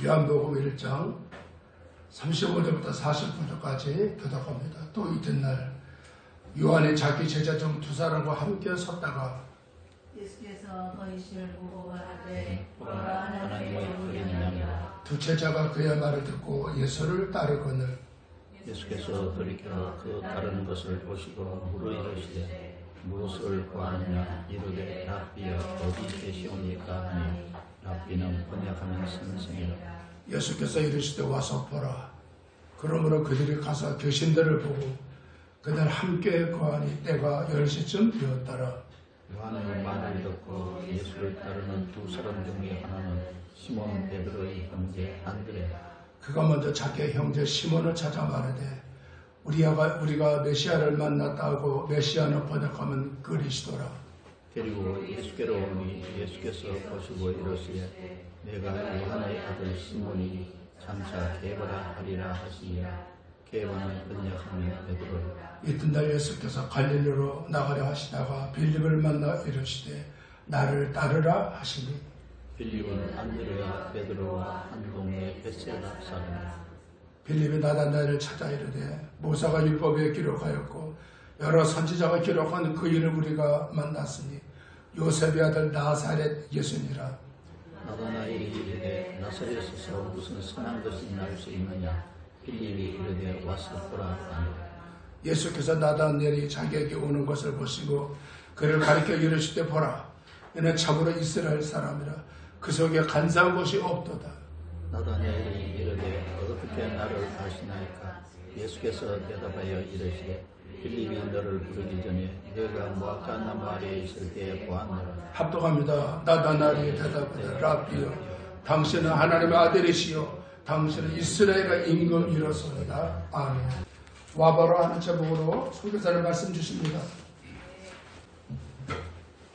요한복음 1장 35절부터 49절까지 교독합니다. 또 이튿날 요한이 자기 제자 중 두 사람과 함께 섰다가 예수께서 거이시를 보고 말하되 보라 하나님의 어린 양이라. 두 제자가 그의 말을 듣고 예수를 따르거늘 예수께서 돌이켜 그 따르는 것을 보시고 물어 이르시되 무엇을 구하느냐. 이르되 랍비여 어디 계시오니까 하니 랍비는 번역하면 선생이라. 예수께서 이르시되 와서 보라. 그러므로 그들이 가서 교신들을 보고 그들 함께 거하니 때가 10시쯤 되었더라. 요한의 말을 듣고 예수를 따르는 두 사람 중에 하나는 시몬 베드로의 형제 안드레. 그가 먼저 자기의 형제 시몬을 찾아 말하되 우리가 메시아를 만났다 하고 메시아는 번역하면 그리스도라. 그리고 예수께로 오니 예수께서 보시고 이르시되 내가 요한의 아들 시몬이 장차 게바라 하리라 하시니라. 게바는 번역하면 베드로라. 이튿날 예수께서 갈릴리로 나가려 하시다가 빌립을 만나 이르시되 나를 따르라 하시니 빌립은 안드레와 베드로와 한 동네 베세다 사람이라. 빌립이 나다나엘을 찾아 이르되 모세가 율법에 기록하였고 여러 선지자가 기록한 그 일을 우리가 만났으니 요셉의 아들 나사렛 예수니라. 나다나엘이 이르되 나사렛에서 무슨 선한 것이 날 수 있느냐. 빌립이 이르되 와서 보라 하니라. 예수께서 나다나엘이 자기에게 오는 것을 보시고 그를 가리켜 이르시되 보라 이는 참으로 이스라엘 사람이라. 그 속에 간사한 것이 없도다. 나다나엘이 이르되 어떻게 나를 아시나이까. 예수께서 대답하여 이르시되 빌립이 너를 부르기 전에 내가 모압과 나무 아래에 있을 때에 보았노라. 합독합니다. 나다나엘이 대답하되 랍비여 당신은 하나님의 아들이시요 당신은 이스라엘의 임금이로소이다. 아멘. 와바로 하는 제목으로 선교사를 말씀 주십니다.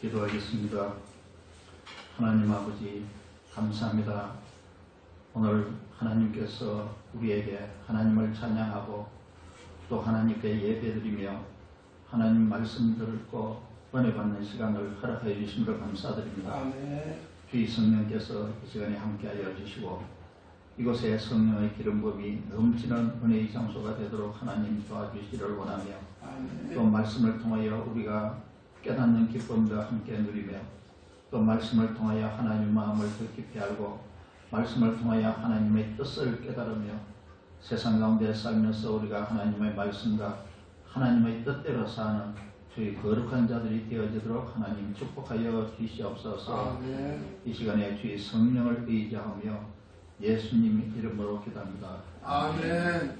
기도하겠습니다. 하나님 아버지 감사합니다. 오늘 하나님께서 우리에게 하나님을 찬양하고 또 하나님께 예배드리며 하나님 말씀 듣고 은혜 받는 시간을 허락해 주심으로 감사드립니다. 아멘. 주의 성령께서 이 시간에 함께하여 주시고 이곳에 성령의 기름부음이 넘치는 은혜의 장소가 되도록 하나님 도와주시기를 원하며 아멘. 또 말씀을 통하여 우리가 깨닫는 기쁨과 함께 누리며 또 말씀을 통하여 하나님의 마음을 더 깊이 알고 말씀을 통하여 하나님의 뜻을 깨달으며 세상 가운데 살면서 우리가 하나님의 말씀과 하나님의 뜻대로 사는 주의 거룩한 자들이 되어지도록 하나님 축복하여 주시옵소서. 아멘. 이 시간에 주의 성령을 의지하며 예수님 이름으로 기도합니다. 아멘.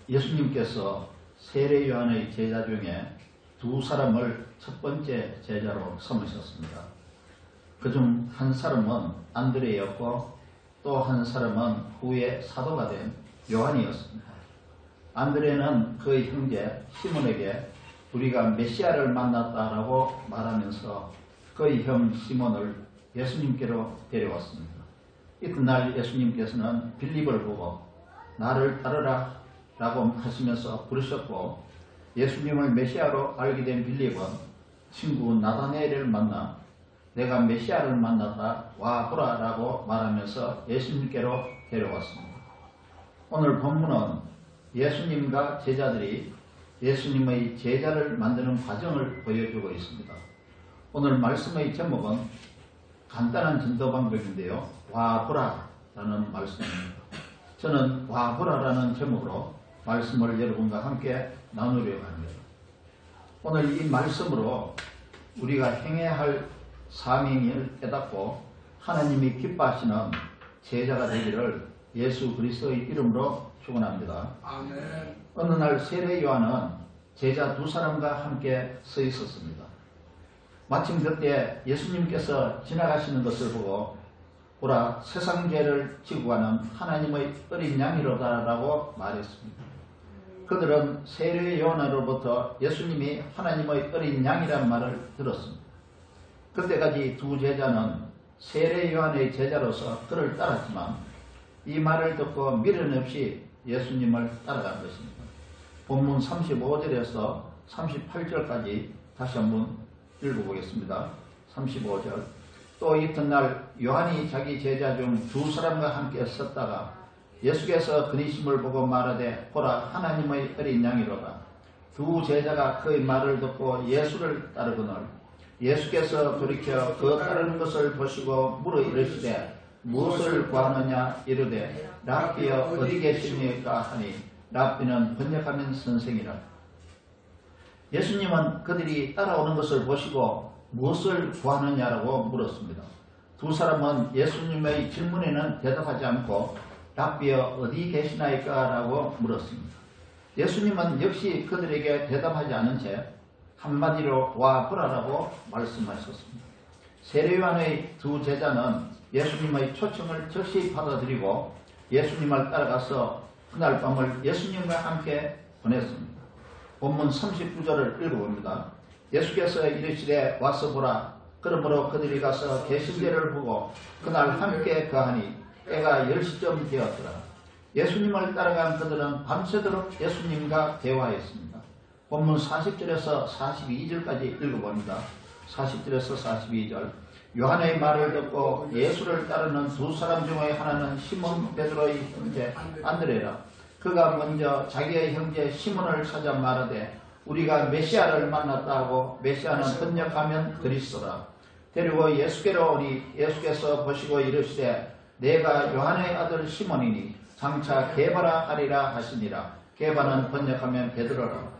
예수님께서 세례 요한의 제자 중에 두 사람을 첫 번째 제자로 삼으셨습니다. 그중 한 사람은 안드레였고 또 한 사람은 후에 사도가 된 요한이었습니다. 안드레는 그의 형제 시몬에게 우리가 메시아를 만났다라고 말하면서 그의 형 시몬을 예수님께로 데려왔습니다. 이튿날 예수님께서는 빌립을 보고 나를 따르라 라고 하시면서 부르셨고 예수님을 메시아로 알게 된 빌립은 친구 나다나엘을 만나 내가 메시아를 만났다 와 보라 라고 말하면서 예수님께로 데려왔습니다. 오늘 본문은 예수님과 제자들이 예수님의 제자를 만드는 과정을 보여주고 있습니다. 오늘 말씀의 제목은 간단한 전도 방법인데요. 와 보라 라는 말씀입니다. 저는 와 보라 라는 제목으로 말씀을 여러분과 함께 나누려고 합니다. 오늘 이 말씀으로 우리가 행해야 할 사명을 깨닫고 하나님이 기뻐하시는 제자가 되기를 예수 그리스도의 이름으로 축원합니다. 아멘. 어느 날 세례 요한은 제자 두 사람과 함께 서 있었습니다. 마침 그때 예수님께서 지나가시는 것을 보고 보라 세상 죄를 지고 가는 하나님의 어린 양이로다라고 말했습니다. 그들은 세례 요한으로부터 예수님이 하나님의 어린 양이란 말을 들었습니다. 그때까지 두 제자는 세례 요한의 제자로서 그를 따랐지만 이 말을 듣고 미련 없이 예수님을 따라간 것입니다. 본문 35절에서 38절까지 다시 한번 읽어보겠습니다. 35절 또 이튿날 요한이 자기 제자 중 두 사람과 함께 섰다가 예수께서 그리심을 보고 말하되 보라 하나님의 어린 양이로다. 두 제자가 그의 말을 듣고 예수를 따르거늘 예수께서 돌이켜 그 따르는 것을 보시고 물어 이르시되 무엇을 구하느냐 이르되 랍비여 어디 계십니까 하니 랍비는 번역하면 선생이라. 예수님은 그들이 따라오는 것을 보시고 무엇을 구하느냐라고 물었습니다. 두 사람은 예수님의 질문에는 대답하지 않고 랍비여 어디 계시나이까 라고 물었습니다. 예수님은 역시 그들에게 대답하지 않은 채 한마디로 와 보라라고 말씀하셨습니다. 세례요한의 두 제자는 예수님의 초청을 즉시 받아들이고 예수님을 따라가서 그날 밤을 예수님과 함께 보냈습니다. 본문 39절을 읽어봅니다. 예수께서 이르시되 와서 보라. 그러므로 그들이 가서 계신데를 보고 그날 함께 거하니 때가 10시쯤 되었더라. 예수님을 따라간 그들은 밤새도록 예수님과 대화했습니다. 본문 40절에서 42절까지 읽어봅니다. 40절에서 42절 요한의 말을 듣고 예수를 따르는 두 사람 중에 하나는 시몬 베드로의 형제 안드레라. 그가 먼저 자기의 형제 시몬을 찾아 말하되 우리가 메시아를 만났다 하고 메시아는 번역하면 그리스도라. 데리고 예수께로 오니 예수께서 보시고 이르시되 내가 요한의 아들 시몬이니 장차 게바라 하리라 하시니라. 게바는 번역하면 베드로라.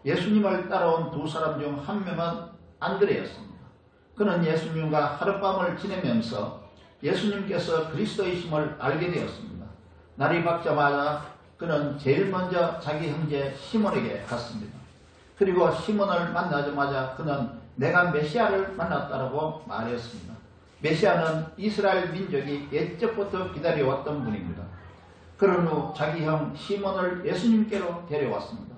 예수님을 따라온 두 사람 중 한 명은 안드레였습니다. 그는 예수님과 하룻밤을 지내면서 예수님께서 그리스도이심을 알게 되었습니다. 날이 밝자마자 그는 제일 먼저 자기 형제 시몬에게 갔습니다. 그리고 시몬을 만나자마자 그는 내가 메시아를 만났다라고 말했습니다. 메시아는 이스라엘 민족이 옛적부터 기다려왔던 분입니다. 그런 후 자기 형 시몬을 예수님께로 데려왔습니다.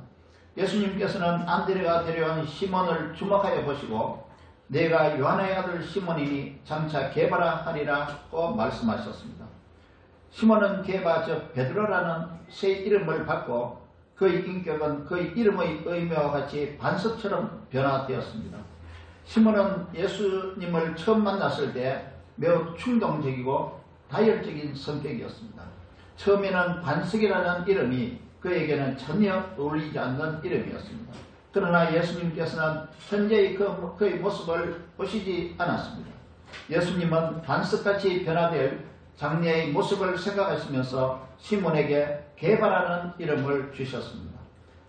예수님께서는 안드레가 데려온 시몬을 주목하여 보시고 내가 요한의 아들 시몬이니 장차 게바라 하리라고 말씀하셨습니다. 시몬은 게바 즉 베드로라는 새 이름을 받고 그의 인격은 그의 이름의 의미와 같이 반석처럼 변화되었습니다. 시몬은 예수님을 처음 만났을 때 매우 충동적이고 다혈적인 성격이었습니다. 처음에는 반석이라는 이름이 그에게는 전혀 어울리지 않는 이름이었습니다. 그러나 예수님께서는 현재의 그의 모습을 보시지 않았습니다. 예수님은 반석같이 변화될 장래의 모습을 생각하시면서 시몬에게 게바라는 이름을 주셨습니다.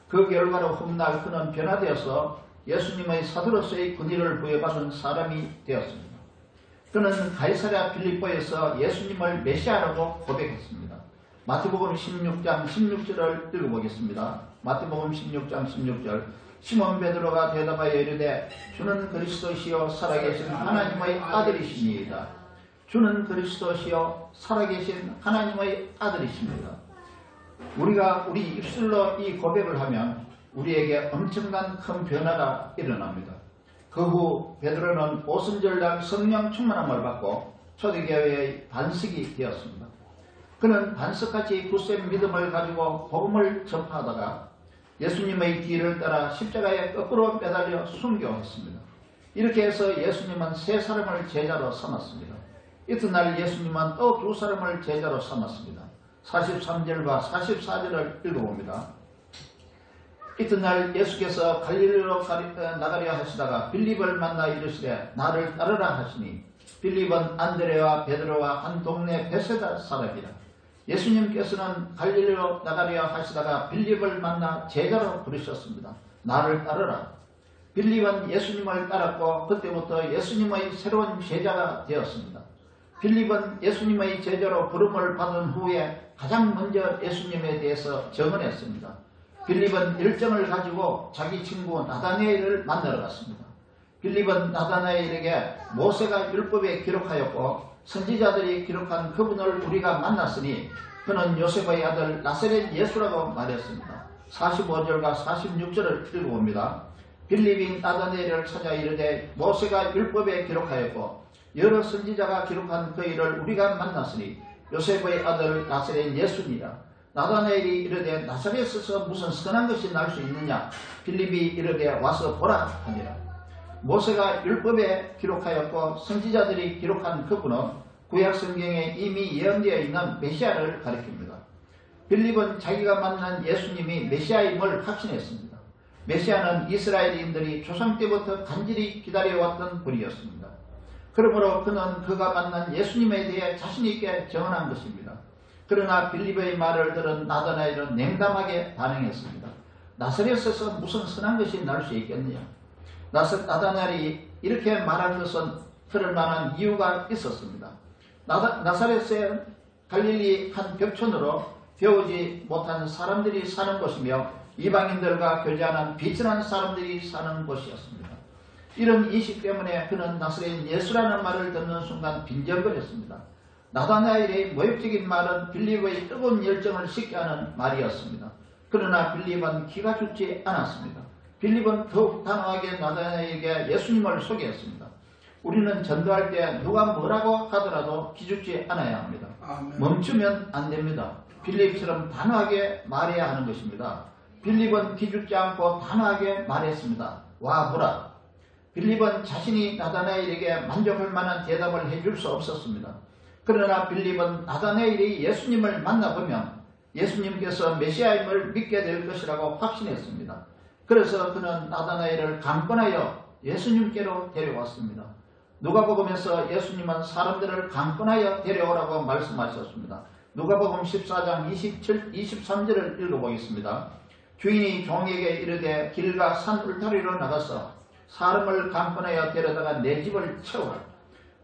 그 결과로 훗날 그는 변화되어서 예수님의 사도로서의 권위를 부여받은 사람이 되었습니다. 그는 가이사랴 빌립보에서 예수님을 메시아라고 고백했습니다. 마태복음 16장 16절을 읽어보겠습니다. 마태복음 16장 16절 시몬 베드로가 대답하여 이르되 주는 그리스도시요 살아계신 하나님의 아들이시니이다. 주는 그리스도시요 살아계신 하나님의 아들이십니다. 우리가 우리 입술로 이 고백을 하면 우리에게 엄청난 큰 변화가 일어납니다. 그 후 베드로는 오순절날 성령 충만함을 받고 초대교회의 반석이 되었습니다. 그는 반석같이 굳센 믿음을 가지고 복음을 전파하다가 예수님의 뒤를 따라 십자가에 거꾸로 매달려 순교했습니다. 이렇게 해서 예수님은 세 사람을 제자로 삼았습니다. 이튿날 예수님은 또 두 사람을 제자로 삼았습니다. 43절과 44절을 읽어봅니다. 이튿날 예수께서 갈릴리로 나가려 하시다가 빌립을 만나 이르시되 나를 따르라 하시니 빌립은 안드레와 베드로와 한 동네 베세다 사람이라. 예수님께서는 갈릴리로 나가려 하시다가 빌립을 만나 제자로 부르셨습니다. 나를 따르라. 빌립은 예수님을 따랐고 그때부터 예수님의 새로운 제자가 되었습니다. 빌립은 예수님의 제자로 부름을 받은 후에 가장 먼저 예수님에 대해서 증언했습니다. 빌립은 열정을 가지고 자기 친구 나다나엘을 만나러 갔습니다. 빌립은 나다나엘에게 모세가 율법에 기록하였고 선지자들이 기록한 그분을 우리가 만났으니 그는 요셉의 아들 나사렛 예수라고 말했습니다. 45절과 46절을 읽어봅니다. 빌립이 나다나엘을 찾아 이르되 모세가 율법에 기록하였고 여러 선지자가 기록한 그 일을 우리가 만났으니 요셉의 아들 나사렛 예수니라. 나다나엘이 이르되 나사렛에서 무슨 선한 것이 날 수 있느냐? 빌립이 이르되 와서 보라 하니라. 모세가 율법에 기록하였고 선지자들이 기록한 그분은 구약 성경에 이미 예언되어 있는 메시아를 가리킵니다. 빌립은 자기가 만난 예수님이 메시아임을 확신했습니다. 메시아는 이스라엘인들이 조상 때부터 간절히 기다려왔던 분이었습니다. 그러므로 그는 그가 만난 예수님에 대해 자신있게 증언한 것입니다. 그러나 빌립의 말을 들은 나다나엘은 냉담하게 반응했습니다. 나사렛에서 무슨 선한 것이 날 수 있겠느냐? 나다나엘이 이렇게 말한 것은 그럴 만한 이유가 있었습니다. 나사렛은 갈릴리 한 벽촌으로 배우지 못한 사람들이 사는 곳이며 이방인들과 교제하는 비천한 사람들이 사는 곳이었습니다. 이런 인식 때문에 그는 나사렛 예수라는 말을 듣는 순간 빈정거렸습니다. 나다나엘의 모욕적인 말은 빌립의 뜨거운 열정을 식게 하는 말이었습니다. 그러나 빌립은 기가 죽지 않았습니다. 빌립은 더욱 단호하게 나다나엘에게 예수님을 소개했습니다. 우리는 전도할 때 누가 뭐라고 하더라도 기죽지 않아야 합니다. 아멘. 멈추면 안 됩니다. 빌립처럼 단호하게 말해야 하는 것입니다. 빌립은 기죽지 않고 단호하게 말했습니다. 와 보라. 빌립은 자신이 나다나엘에게 만족할 만한 대답을 해줄 수 없었습니다. 그러나 빌립은 나다나엘이 예수님을 만나보면 예수님께서 메시아임을 믿게 될 것이라고 확신했습니다. 그래서 그는 나다나엘을 강권하여 예수님께로 데려왔습니다. 누가복음에서 예수님은 사람들을 강권하여 데려오라고 말씀하셨습니다. 누가복음 14장 23절을 읽어보겠습니다. 주인이 종에게 이르되 길과 산 울타리로 나가서 사람을 강권하여 데려다가 내 집을 채우라.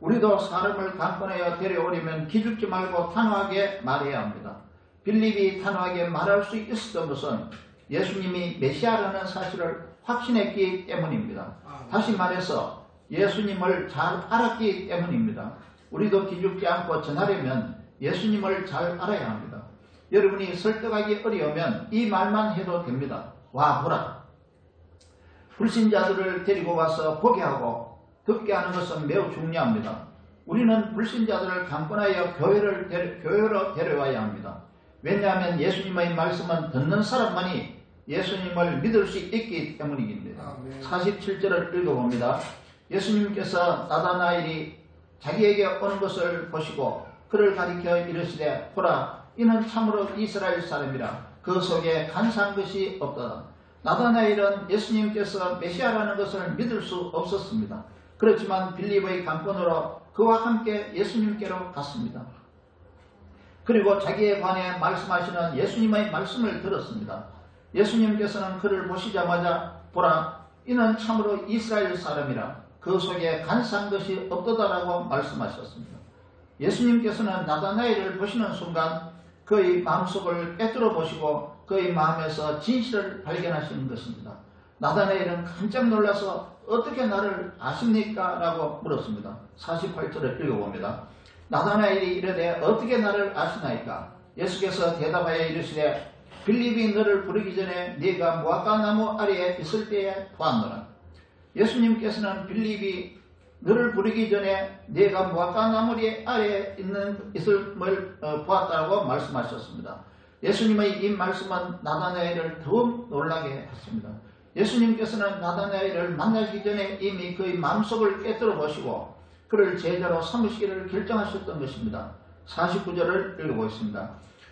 우리도 사람을 강권하여 데려오려면 기죽지 말고 단호하게 말해야 합니다. 빌립이 단호하게 말할 수 있었던 것은 예수님이 메시아라는 사실을 확신했기 때문입니다. 다시 말해서 예수님을 잘 알았기 때문입니다. 우리도 기죽지 않고 전하려면 예수님을 잘 알아야 합니다. 여러분이 설득하기 어려우면 이 말만 해도 됩니다. 와 보라. 불신자들을 데리고 와서 보게 하고 듣게 하는 것은 매우 중요합니다. 우리는 불신자들을 강권하여 교회로 데려와야 합니다. 왜냐하면 예수님의 말씀은 듣는 사람만이 예수님을 믿을 수 있기 때문입니다. 47절을 읽어봅니다. 예수님께서 나다나엘이 자기에게 오는 것을 보시고 그를 가리켜 이르시되 보라 이는 참으로 이스라엘 사람이라 그 속에 간사한 것이 없도다. 나다나엘은 예수님께서 메시아라는 것을 믿을 수 없었습니다. 그렇지만 빌립의 강권으로 그와 함께 예수님께로 갔습니다. 그리고 자기에 관해 말씀하시는 예수님의 말씀을 들었습니다. 예수님께서는 그를 보시자마자 보라 이는 참으로 이스라엘 사람이라 그 속에 간사한 것이 없도다라고 말씀하셨습니다. 예수님께서는 나다나엘을 보시는 순간 그의 마음속을 꿰뚫어 보시고 그의 마음에서 진실을 발견하시는 것입니다. 나다나엘은 깜짝 놀라서 어떻게 나를 아십니까? 라고 물었습니다. 48절을 읽어봅니다. 나다나엘이 이르되 어떻게 나를 아시나이까? 예수께서 대답하여 이르시되 빌립이 너를 부르기 전에 네가 무화과 나무 아래에 있을 때에 보았노라. 예수님께서는 빌립이 너를 부르기 전에 네가 무화과 나무 아래에 있음을 보았다고 말씀하셨습니다. 예수님의 이 말씀은 나다나엘을 더욱 놀라게 했습니다. 예수님께서는 나다나엘을 만나기 전에 이미 그의 마음속을 꿰뚫어 보시고 그를 제자로 삼으시기를 결정하셨던 것입니다. 49절을 읽어보겠습니다.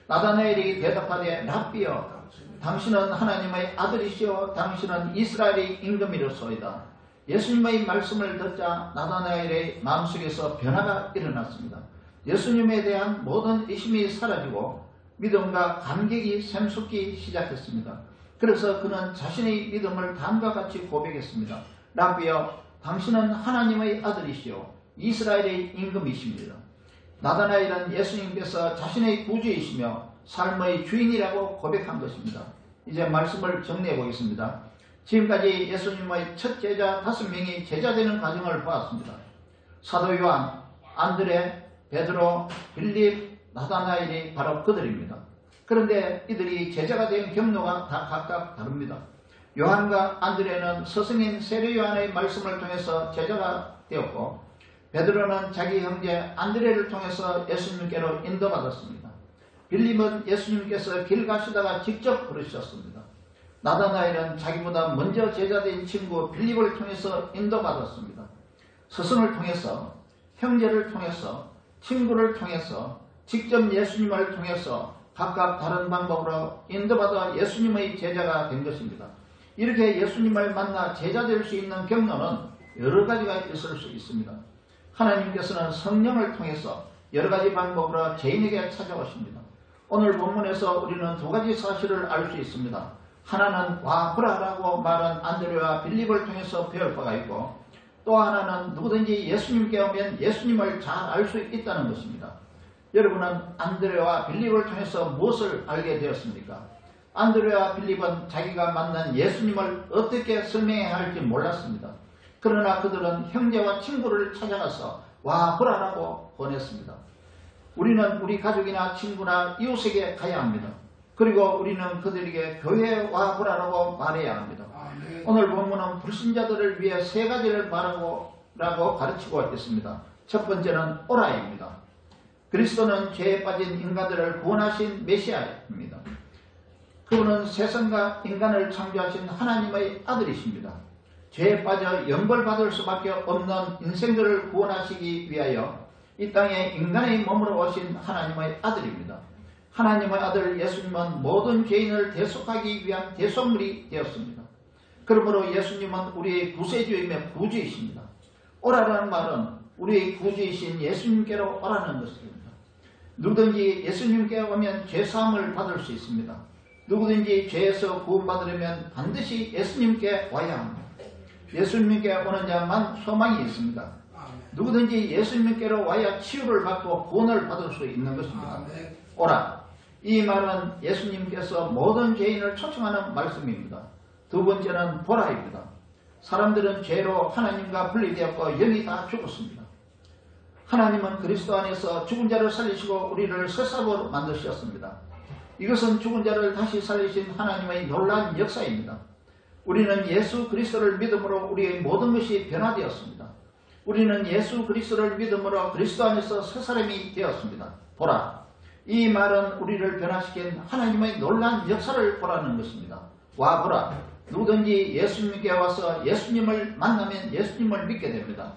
나다나엘이 대답하되 랍비여 당신은 하나님의 아들이시오 당신은 이스라엘의 임금이로소이다. 예수님의 말씀을 듣자 나다나엘의 마음속에서 변화가 일어났습니다. 예수님에 대한 모든 의심이 사라지고 믿음과 감격이 샘솟기 시작했습니다. 그래서 그는 자신의 믿음을 다음과 같이 고백했습니다. 랍비여 당신은 하나님의 아들이시오 이스라엘의 임금이십니다. 나다나엘은 예수님께서 자신의 구주이시며 삶의 주인이라고 고백한 것입니다. 이제 말씀을 정리해 보겠습니다. 지금까지 예수님의 첫 제자 5명이 제자되는 과정을 보았습니다. 사도 요한, 안드레, 베드로, 빌립, 나다나엘이 바로 그들입니다. 그런데 이들이 제자가 된 경로가 다 각각 다릅니다. 요한과 안드레는 스승인 세례 요한의 말씀을 통해서 제자가 되었고 베드로는 자기 형제 안드레를 통해서 예수님께로 인도받았습니다. 빌립은 예수님께서 길 가시다가 직접 부르셨습니다. 나다나엘은 자기보다 먼저 제자된 친구 빌립을 통해서 인도받았습니다. 스승을 통해서, 형제를 통해서, 친구를 통해서, 직접 예수님을 통해서 각각 다른 방법으로 인도받아 예수님의 제자가 된 것입니다. 이렇게 예수님을 만나 제자 될 수 있는 경로는 여러 가지가 있을 수 있습니다. 하나님께서는 성령을 통해서 여러 가지 방법으로 죄인에게 찾아오십니다. 오늘 본문에서 우리는 두 가지 사실을 알 수 있습니다. 하나는 와 보라라고 말한 안드레와 빌립을 통해서 배울 바가 있고, 또 하나는 누구든지 예수님께 오면 예수님을 잘 알 수 있다는 것입니다. 여러분은 안드레와 빌립을 통해서 무엇을 알게 되었습니까? 안드레와 빌립은 자기가 만난 예수님을 어떻게 설명해야 할지 몰랐습니다. 그러나 그들은 형제와 친구를 찾아가서 와 보라라고 권했습니다. 우리는 우리 가족이나 친구나 이웃에게 가야 합니다. 그리고 우리는 그들에게 교회에 와 보라라고 말해야 합니다. 아멘. 오늘 본문은 불신자들을 위해 세 가지를 말하고 가르치고 있습니다. 첫 번째는 오라입니다. 그리스도는 죄에 빠진 인간들을 구원하신 메시아입니다. 그분은 세상과 인간을 창조하신 하나님의 아들이십니다. 죄에 빠져 영벌받을 수밖에 없는 인생들을 구원하시기 위하여 이 땅에 인간의 몸으로 오신 하나님의 아들입니다. 하나님의 아들 예수님은 모든 죄인을 대속하기 위한 대속물이 되었습니다. 그러므로 예수님은 우리의 구세주이며 구주이십니다. 오라라는 말은 우리의 구주이신 예수님께로 오라는 것입니다. 누구든지 예수님께 오면 죄사함을 받을 수 있습니다. 누구든지 죄에서 구원받으려면 반드시 예수님께 와야 합니다. 예수님께 오는 자만 소망이 있습니다. 누구든지 예수님께로 와야 치유를 받고 구원을 받을 수 있는 것입니다. 오라. 이 말은 예수님께서 모든 죄인을 초청하는 말씀입니다. 두 번째는 보라입니다. 사람들은 죄로 하나님과 분리되었고 영이 다 죽었습니다. 하나님은 그리스도 안에서 죽은 자를 살리시고 우리를 새 사람으로 만드셨습니다. 이것은 죽은 자를 다시 살리신 하나님의 놀라운 역사입니다. 우리는 예수 그리스도를 믿음으로 우리의 모든 것이 변화되었습니다. 우리는 예수 그리스도를 믿음으로 그리스도 안에서 새 사람이 되었습니다. 보라. 이 말은 우리를 변화시킨 하나님의 놀라운 역사를 보라는 것입니다. 와 보라. 누구든지 예수님께 와서 예수님을 만나면 예수님을 믿게 됩니다.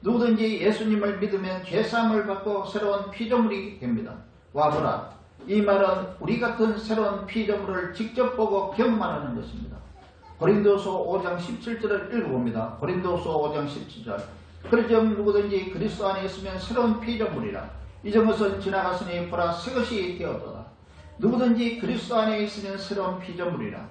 누구든지 예수님을 믿으면 죄사함을 받고 새로운 피조물이 됩니다. 와 보라. 이 말은 우리 같은 새로운 피조물을 직접 보고 경험하라는 것입니다. 고린도서 5장 17절을 읽어봅니다. 고린도서 5장 17절. 그러즉 누구든지 그리스도 안에 있으면 새로운 피조물이라. 이전 것은 지나갔으니 보라 새 것이 되었도다. 누구든지 그리스도 안에 있으면 새로운 피조물이라.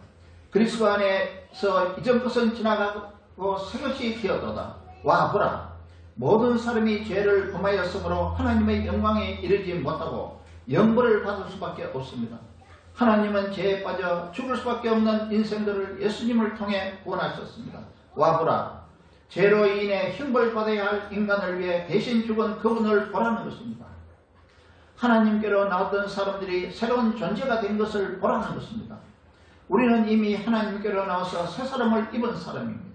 그리스도 안에서 이전 것은 지나가고 새 것이 되었도다. 와 보라. 모든 사람이 죄를 범하였으므로 하나님의 영광에 이르지 못하고 영벌을 받을 수밖에 없습니다. 하나님은 죄에 빠져 죽을 수밖에 없는 인생들을 예수님을 통해 구원하셨습니다. 와 보라. 죄로 인해 형벌받아야 할 인간을 위해 대신 죽은 그분을 보라는 것입니다. 하나님께로 나왔던 사람들이 새로운 존재가 된 것을 보라는 것입니다. 우리는 이미 하나님께로 나와서 새 사람을 입은 사람입니다.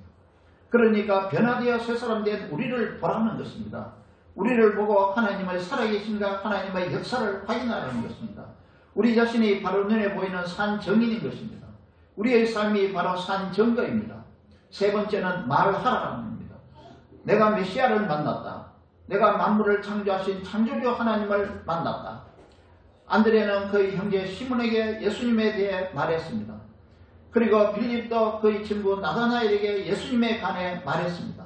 그러니까 변화되어 새 사람 된 우리를 보라는 것입니다. 우리를 보고 하나님의 살아계신가 하나님의 역사를 확인하라는 것입니다. 우리 자신이 바로 눈에 보이는 산 정인인 것입니다. 우리의 삶이 바로 산 증거입니다. 세 번째는 말하라는 겁니다. 내가 메시아를 만났다. 내가 만물을 창조하신 창조주 하나님을 만났다. 안드레는 그의 형제 시몬에게 예수님에 대해 말했습니다. 그리고 빌립도 그의 친구 나다나엘에게 예수님에 관해 말했습니다.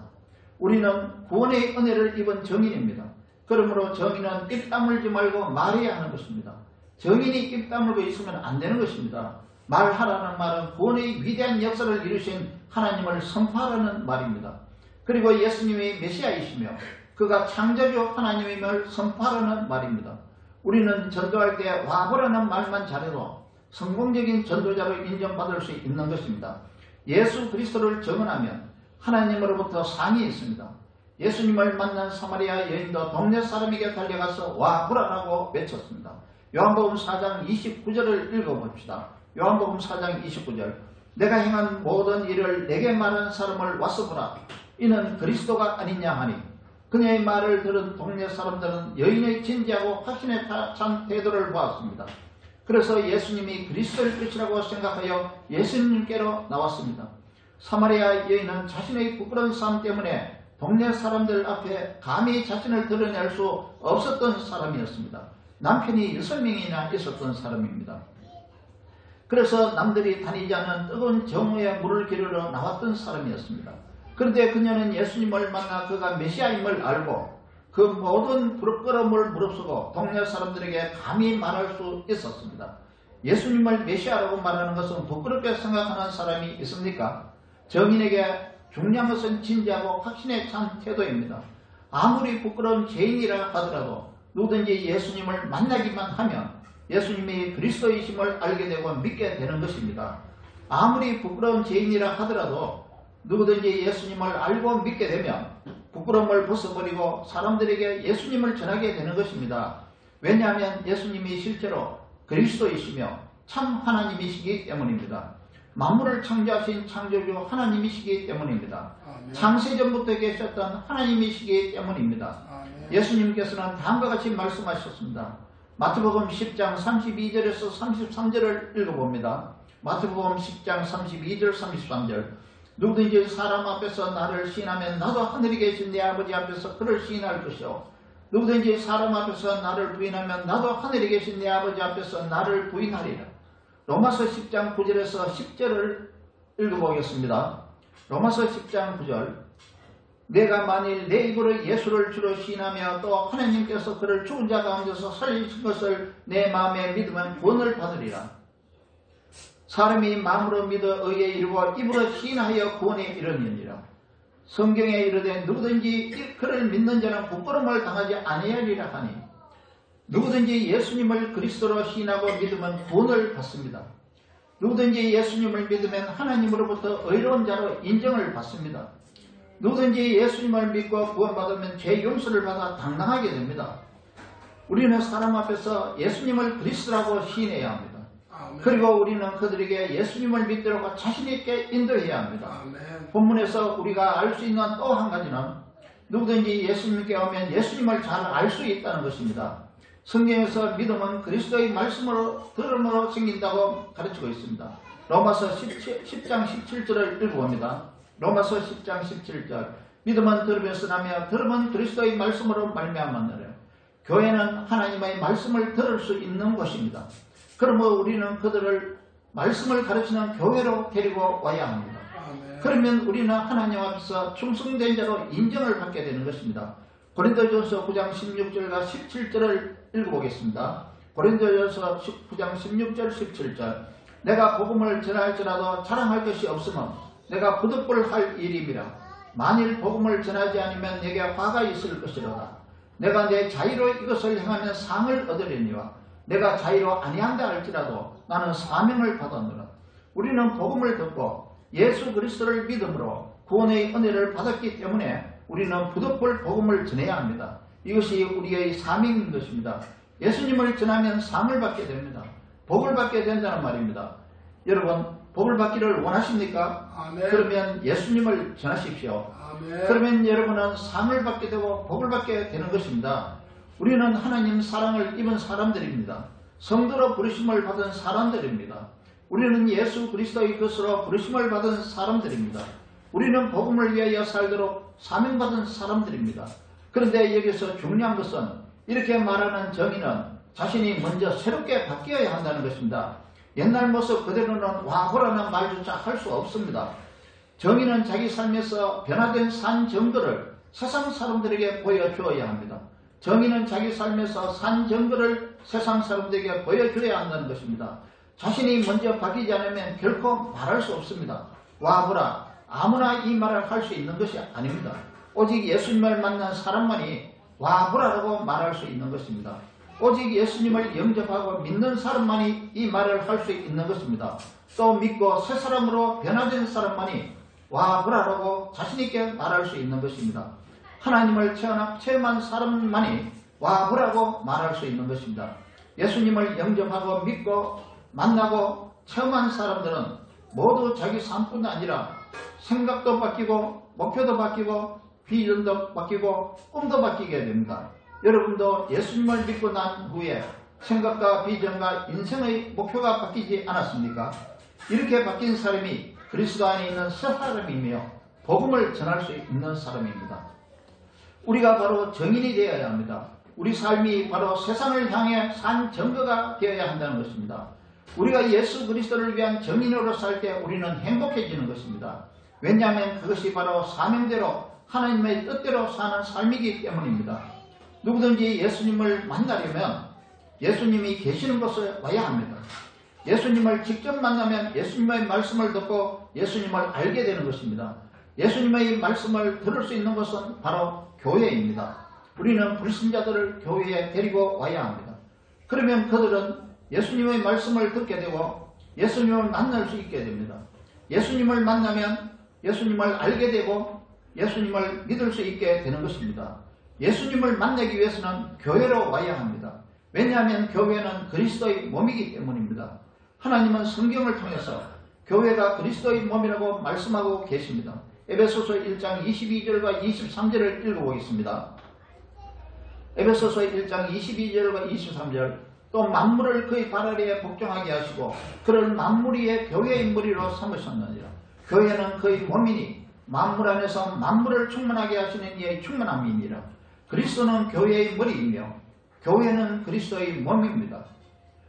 우리는 구원의 은혜를 입은 정인입니다. 그러므로 정인은 입 다물지 말고 말해야 하는 것입니다. 정인이 입 다물고 있으면 안 되는 것입니다. 말하라는 말은 구원의 위대한 역사를 이루신 하나님을 선포하라는 말입니다. 그리고 예수님이 메시아이시며 그가 창조주 하나님임을 선포하라는 말입니다. 우리는 전도할 때 와보라는 말만 잘해도 성공적인 전도자로 인정받을 수 있는 것입니다. 예수 그리스도를 정언하면 하나님으로부터 상이 있습니다. 예수님을 만난 사마리아 여인도 동네 사람에게 달려가서 와보라라고 외쳤습니다. 요한복음 4장 29절을 읽어봅시다. 요한복음 4장 29절. 내가 행한 모든 일을 내게 말한 사람을 와서 보라. 이는 그리스도가 아니냐 하니. 그녀의 말을 들은 동네 사람들은 여인의 진지하고 확신에 찬 태도를 보았습니다. 그래서 예수님이 그리스도일 것이라고 생각하여 예수님께로 나왔습니다. 사마리아 여인은 자신의 부끄러운 삶 때문에 동네 사람들 앞에 감히 자신을 드러낼 수 없었던 사람이었습니다. 남편이 6명이나 있었던 사람입니다. 그래서 남들이 다니지 않는 뜨거운 정오에 물을 기르러 나왔던 사람이었습니다. 그런데 그녀는 예수님을 만나 그가 메시아임을 알고 그 모든 부끄러움을 무릅쓰고 동네 사람들에게 감히 말할 수 있었습니다. 예수님을 메시아라고 말하는 것은 부끄럽게 생각하는 사람이 있습니까? 정인에게 중요한 것은 진지하고 확신에 찬 태도입니다. 아무리 부끄러운 죄인이라 하더라도 누구든지 예수님을 만나기만 하면 예수님이 그리스도이심을 알게 되고 믿게 되는 것입니다. 아무리 부끄러운 죄인이라 하더라도 누구든지 예수님을 알고 믿게 되면 부끄러움을 벗어버리고 사람들에게 예수님을 전하게 되는 것입니다. 왜냐하면 예수님이 실제로 그리스도이시며 참 하나님이시기 때문입니다. 만물을 창조하신 창조주 하나님이시기 때문입니다. 아멘. 창세전부터 계셨던 하나님이시기 때문입니다. 아멘. 예수님께서는 다음과 같이 말씀하셨습니다. 마태복음 10장 32절에서 33절을 읽어봅니다. 마태복음 10장 32절 33절 누구든지 사람 앞에서 나를 시인하면 나도 하늘에 계신 내 아버지 앞에서 그를 시인할 것이요 누구든지 사람 앞에서 나를 부인하면 나도 하늘에 계신 내 아버지 앞에서 나를 부인하리라. 로마서 10장 9절에서 10절을 읽어보겠습니다. 로마서 10장 9절 내가 만일 내 입으로 예수를 주로 시인하며 또 하나님께서 그를 죽은 자 가운데서 살리신 것을 내 마음에 믿으면 구원을 받으리라. 사람이 마음으로 믿어 의에 이르고 입으로 시인하여 구원에 이르느니라. 성경에 이르되 누구든지 그를 믿는 자는 부끄러움을 당하지 아니하리라 하니 누구든지 예수님을 그리스도로 시인하고 믿으면 구원을 받습니다. 누구든지 예수님을 믿으면 하나님으로부터 의로운 자로 인정을 받습니다. 누구든지 예수님을 믿고 구원받으면 죄 용서를 받아 당당하게 됩니다. 우리는 사람 앞에서 예수님을 그리스도라고 시인해야 합니다. 아멘. 그리고 우리는 그들에게 예수님을 믿도록 자신 있게 인도해야 합니다. 아멘. 본문에서 우리가 알 수 있는 또 한 가지는 누구든지 예수님께 오면 예수님을 잘 알 수 있다는 것입니다. 성경에서 믿음은 그리스도의 말씀으로 들음으로 생긴다고 가르치고 있습니다. 로마서 10장 17절을 읽어봅니다. 로마서 10장 17절 믿음은 들음에서 나며 들음은 그리스도의 말씀으로 말미암았느니라. 교회는 하나님의 말씀을 들을 수 있는 곳입니다. 그러므로 우리는 그들을 말씀을 가르치는 교회로 데리고 와야 합니다. 아멘. 그러면 우리는 하나님 앞에서 충성된 자로 인정을 받게 되는 것입니다. 고린도전서 9장 16절과 17절을 읽어보겠습니다. 고린도전서 9장 16절 17절 내가 복음을 전할지라도 자랑할 것이 없으면 내가 부득불할 일임이라. 만일 복음을 전하지 않으면 내게 화가 있을 것이로다. 내가 내 자유로 이것을 행하면 상을 얻으려니와 내가 자유로 아니한다 할지라도 나는 사명을 받았노라. 우리는 복음을 듣고 예수 그리스도를 믿음으로 구원의 은혜를 받았기 때문에 우리는 부득불 복음을 전해야 합니다. 이것이 우리의 사명인 것입니다. 예수님을 전하면 상을 받게 됩니다. 복을 받게 된다는 말입니다. 여러분 복을 받기를 원하십니까? 아멘. 그러면 예수님을 전하십시오. 아멘. 그러면 여러분은 상을 받게 되고 복을 받게 되는 것입니다. 우리는 하나님 사랑을 입은 사람들입니다. 성도로 부르심을 받은 사람들입니다. 우리는 예수 그리스도의 것으로 부르심을 받은 사람들입니다. 우리는 복음을 위하여 살도록 사명받은 사람들입니다. 그런데 여기서 중요한 것은 이렇게 말하는 정의는 자신이 먼저 새롭게 바뀌어야 한다는 것입니다. 옛날 모습 그대로는 와보라는 말조차 할 수 없습니다. 정의는 자기 삶에서 변화된 산 증거를 세상 사람들에게 보여주어야 합니다. 정의는 자기 삶에서 산 증거를 세상 사람들에게 보여줘야 한다는 것입니다. 자신이 먼저 바뀌지 않으면 결코 말할 수 없습니다. 와보라 아무나 이 말을 할 수 있는 것이 아닙니다. 오직 예수님을 만난 사람만이 와보라라고 말할 수 있는 것입니다. 오직 예수님을 영접하고 믿는 사람만이 이 말을 할 수 있는 것입니다. 또 믿고 새 사람으로 변화된 사람만이 와보라라고 자신있게 말할 수 있는 것입니다. 하나님을 체험한 사람만이 와보라고 말할 수 있는 것입니다. 예수님을 영접하고 믿고 만나고 체험한 사람들은 모두 자기 삶뿐 아니라 생각도 바뀌고 목표도 바뀌고 비전도 바뀌고 꿈도 바뀌게 됩니다. 여러분도 예수님을 믿고 난 후에 생각과 비전과 인생의 목표가 바뀌지 않았습니까? 이렇게 바뀐 사람이 그리스도 안에 있는 새 사람이며 복음을 전할 수 있는 사람입니다. 우리가 바로 정인이 되어야 합니다. 우리 삶이 바로 세상을 향해 산 증거가 되어야 한다는 것입니다. 우리가 예수 그리스도를 위한 정인으로 살 때 우리는 행복해지는 것입니다. 왜냐하면 그것이 바로 사명대로 하나님의 뜻대로 사는 삶이기 때문입니다. 누구든지 예수님을 만나려면 예수님이 계시는 곳에 와야 합니다. 예수님을 직접 만나면 예수님의 말씀을 듣고 예수님을 알게 되는 것입니다. 예수님의 말씀을 들을 수 있는 것은 바로 교회입니다. 우리는 불신자들을 교회에 데리고 와야 합니다. 그러면 그들은 예수님의 말씀을 듣게 되고 예수님을 만날 수 있게 됩니다. 예수님을 만나면 예수님을 알게 되고 예수님을 믿을 수 있게 되는 것입니다. 예수님을 만나기 위해서는 교회로 와야 합니다. 왜냐하면 교회는 그리스도의 몸이기 때문입니다. 하나님은 성경을 통해서 교회가 그리스도의 몸이라고 말씀하고 계십니다. 에베소서 1장 22절과 23절을 읽어보겠습니다. 에베소서 1장 22절과 23절 또 만물을 그의 발 아래에 복종하게 하시고 그를 만물 위에 교회의 머리로 삼으셨느니라. 교회는 그의 몸이니 만물 안에서 만물을 충만하게 하시는 이의 충만함이니라. 그리스도는 교회의 머리이며 교회는 그리스도의 몸입니다.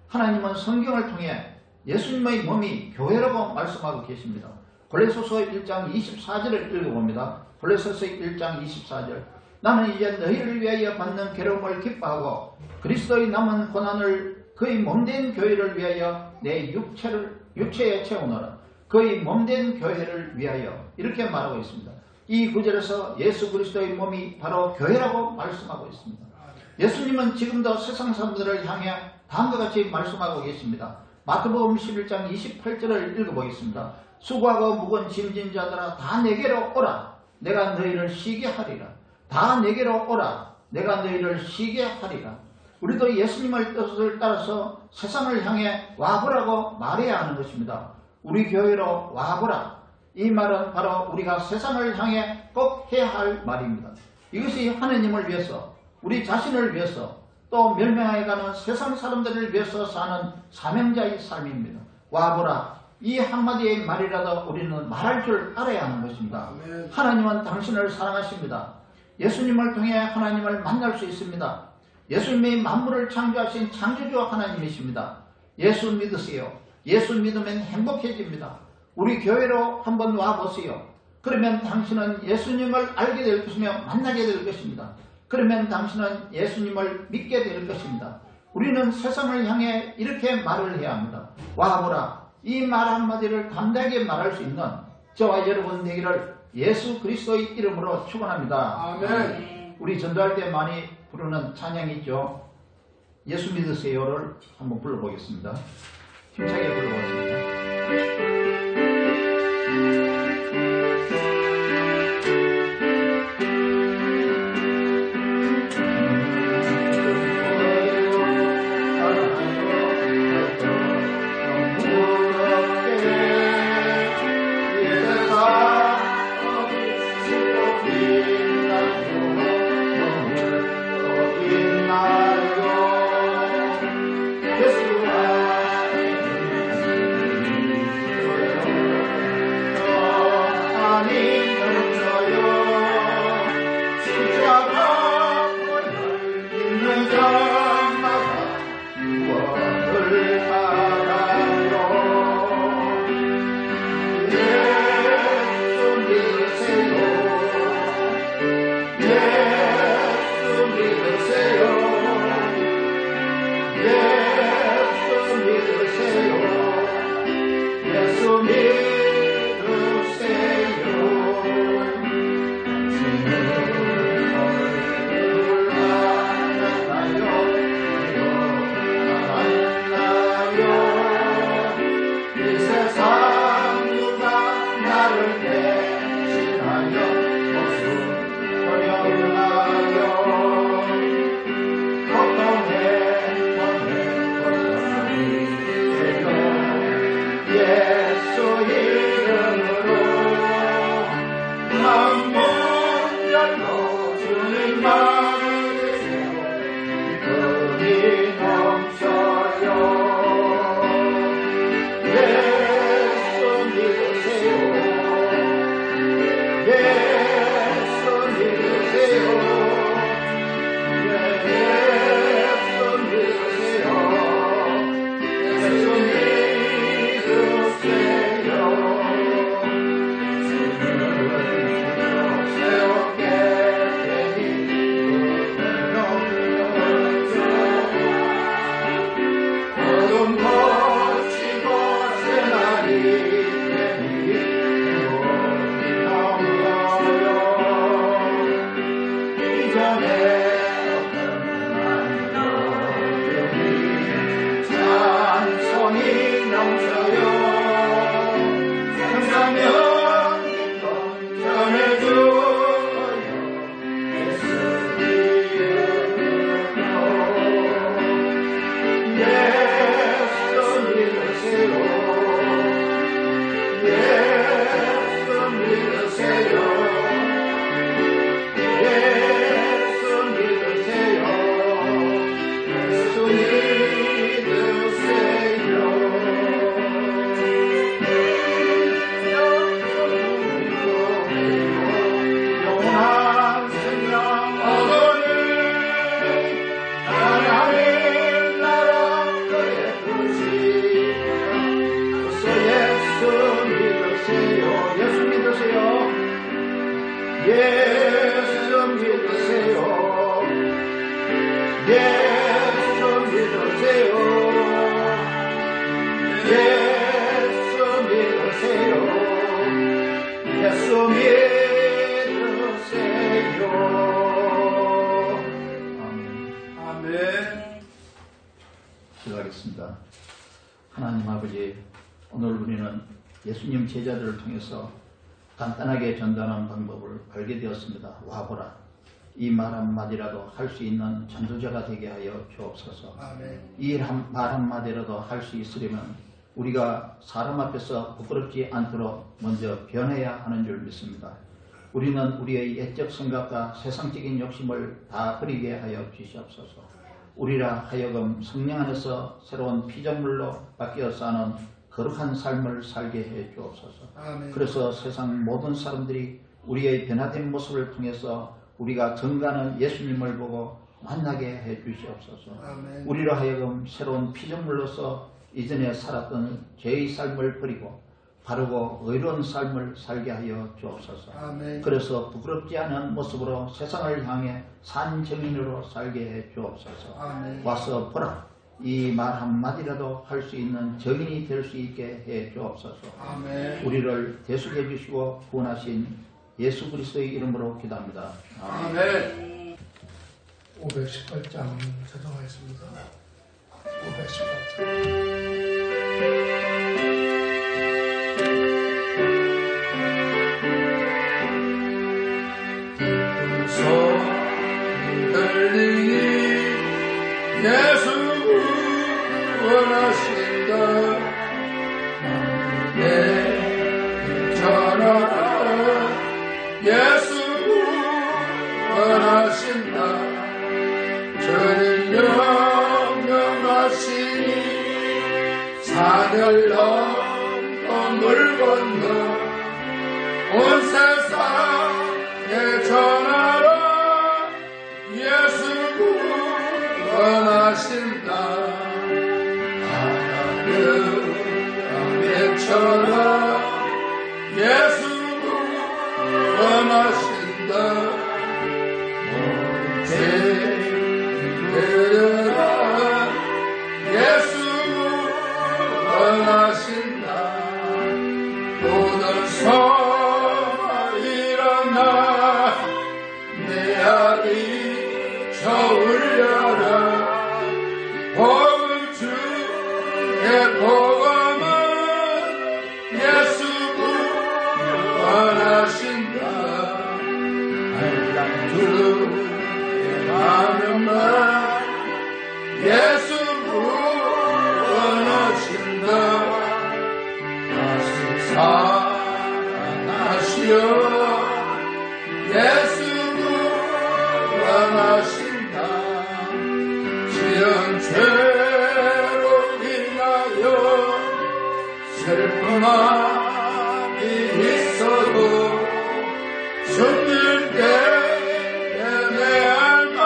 하나님은 성경을 통해 예수님의 몸이 교회라고 말씀하고 계십니다. 골로새서 1장 24절을 읽어봅니다. 골로새서 1장 24절 나는 이제 너희를 위하여 받는 괴로움을 기뻐하고 그리스도의 남은 고난을 그의 몸된 교회를 위하여 내 육체에 채우노라. 그의 몸된 교회를 위하여 이렇게 말하고 있습니다. 이 구절에서 예수 그리스도의 몸이 바로 교회라고 말씀하고 있습니다. 예수님은 지금도 세상 사람들을 향해 다음과 같이 말씀하고 계십니다. 마태복음 11장 28절을 읽어보겠습니다. 수고하고 무거운 짐진 자들아 다 내게로 오라. 내가 너희를 쉬게 하리라. 다 내게로 오라. 내가 너희를 쉬게 하리라. 우리도 예수님의 뜻을 따라서 세상을 향해 와보라고 말해야 하는 것입니다. 우리 교회로 와보라. 이 말은 바로 우리가 세상을 향해 꼭 해야 할 말입니다. 이것이 하나님을 위해서 우리 자신을 위해서 또 멸망해가는 세상 사람들을 위해서 사는 사명자의 삶입니다. 와보라. 이 한마디의 말이라도 우리는 말할 줄 알아야 하는 것입니다. 하나님은 당신을 사랑하십니다. 예수님을 통해 하나님을 만날 수 있습니다. 예수님이 만물을 창조하신 창조주 하나님이십니다. 예수 믿으세요. 예수 믿으면 행복해집니다. 우리 교회로 한번 와보세요. 그러면 당신은 예수님을 알게 될 것이며 만나게 될 것입니다. 그러면 당신은 예수님을 믿게 될 것입니다. 우리는 세상을 향해 이렇게 말을 해야 합니다. 와보라. 이 말 한마디를 담대하게 말할 수 있는 저와 여러분 되기를 예수 그리스도의 이름으로 축원합니다. 아멘. 우리 전도할 때 많이 부르는 찬양이 있죠. 예수 믿으세요를 한번 불러보겠습니다. 힘차게 불러보겠습니다. 멋지고 새날이 되니 너무요 이전에 어떤 만들었더니 찬송이 넘쳐요 상사면 전해줘요 예수 기도하겠습니다. 하나님 아버지, 오늘 우리는 예수님 제자들을 통해서 간단하게 전도하는 방법을 알게 되었습니다. 와보라. 이 말 한마디라도 할 수 있는 전도자가 되게 하여 주옵소서. 이 말 한마디라도 할 수 있으려면 우리가 사람 앞에서 부끄럽지 않도록 먼저 변해야 하는 줄 믿습니다. 우리는 우리의 옛적 생각과 세상적인 욕심을 다 버리게 하여 주시옵소서. 우리라 하여금 성령 안에서 새로운 피조물로 바뀌어 사는 거룩한 삶을 살게 해 주옵소서. 그래서 세상 모든 사람들이 우리의 변화된 모습을 통해서 우리가 증거하는 예수님을 보고 만나게 해 주시옵소서. 우리로 하여금 새로운 피조물로서 이전에 살았던 죄의 삶을 버리고 바르고 의로운 삶을 살게 하여 주옵소서. 그래서 부끄럽지 않은 모습으로 세상을 향해 산 증인으로 살게 해 주옵소서. 와서 보라. 이 말 한마디라도 할 수 있는 증인이 될 수 있게 해 주옵소서. 우리를 대속해 주시고 구원하신 예수 그리스도의 이름으로 기도합니다. 아멘. 518장 찾아가겠습니다. 518장. 예수 원하신다. 내 전하라. 예수 원하신다. 저는 명령하시니 산을 넘어 물 건너 온 세상에 전하라. 예수 원하신다. 하나님처럼 예수 원하신다. 모세들아 예수 원하신다. 모든 성아 일어나 내 아리 저 울려라. 복음 중에 복음은 예수 원하신다. 주의 마음만 예수 원하신다. 다시 살아나시어 예수 원하신다. 지은 죄로 인하여 슬픔이 있어도 숨길 때에 내 할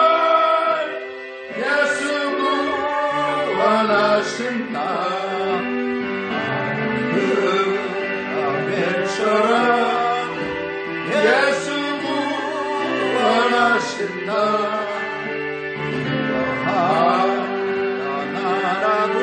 예수 원하신다. 아멘처럼 예수 원하신다. 나라를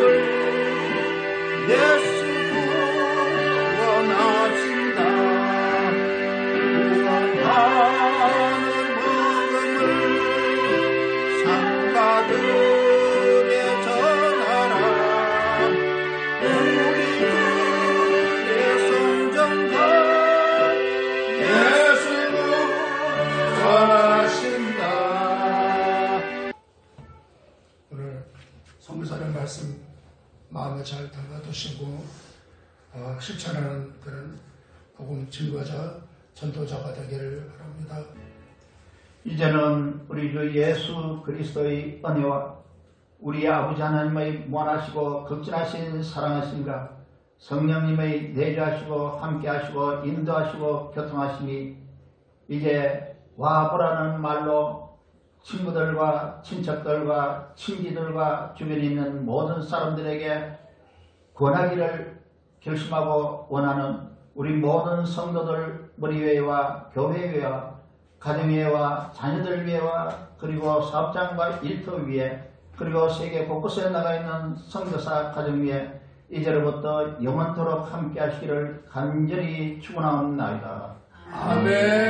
성부사님 말씀 마음에 잘 담아두시고 실천하는 그런 복음 증거자, 전도자가 되기를 바랍니다. 이제는 우리 주 예수 그리스도의 은혜와 우리 아버지 하나님의 무한하시고 극진하신 사랑하심과 성령님의 내주하시고 함께하시고 인도하시고 교통하심이 이제 와보라는 말로 친구들과 친척들과 친지들과 주변에 있는 모든 사람들에게 권하기를 결심하고 원하는 우리 모든 성도들 머리위에와 교회위에와 가정위에와 자녀들 위에와 그리고 사업장과 일터 위에 그리고 세계 곳곳에 나가 있는 선교사 가정 위에 이제로부터 영원토록 함께 하시기를 간절히 축원하옵나이다. 아멘.